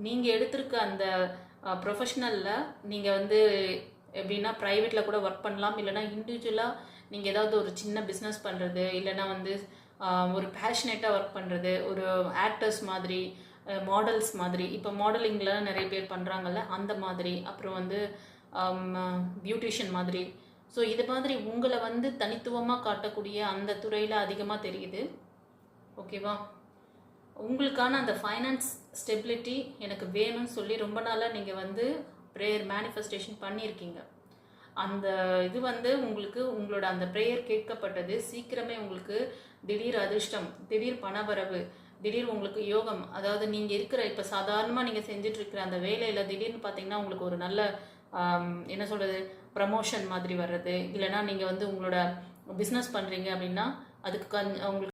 நீங்கள் எடுத்திருக்க அந்த ப்ரொஃபஷ்னலில் நீங்கள் வந்து எப்படின்னா ப்ரைவேட்டில் கூட ஒர்க் பண்ணலாம், இல்லைனா இண்டிவிஜுவலாக நீங்கள் ஏதாவது ஒரு சின்ன பிஸ்னஸ் பண்ணுறது, இல்லைனா வந்து ஒரு பேஷனேட்டாக ஒர்க் பண்ணுறது, ஒரு ஆக்டர்ஸ் மாதிரி, மாடல்ஸ் மாதிரி, இப்போ மாடலிங்கில் நிறைய பேர் பண்ணுறாங்கல்ல அந்த மாதிரி, அப்புறம் வந்து பியூட்டிஷியன் மாதிரி. ஸோ இது மாதிரி உங்களை வந்து தனித்துவமாக காட்டக்கூடிய அந்த துறையில் அதிகமாக தெரியுது. ஓகேவா? உங்களுக்கான அந்த ஃபைனான்ஸ் ஸ்டெபிலிட்டி எனக்கு வேணும்னு சொல்லி ரொம்ப நாளாக நீங்கள் வந்து ப்ரேயர் மேனிஃபெஸ்டேஷன் பண்ணியிருக்கீங்க. அந்த இது வந்து உங்களுக்கு உங்களோட அந்த ப்ரேயர் கேட்கப்பட்டது. சீக்கிரமே உங்களுக்கு திடீர் அதிர்ஷ்டம், திடீர் பணவரவு, திடீர் உங்களுக்கு யோகம். அதாவது நீங்கள் இருக்கிற இப்போ சாதாரணமாக நீங்கள் செஞ்சிட்ருக்கிற அந்த வேலையில் திடீர்னு பார்த்தீங்கன்னா உங்களுக்கு ஒரு நல்ல என்ன சொல்கிறது, ப்ரமோஷன் மாதிரி வர்றது, இல்லைனா நீங்கள் வந்து உங்களோட பிஸ்னஸ் பண்ணுறீங்க அப்படின்னா அதுக்கு உங்களுக்கு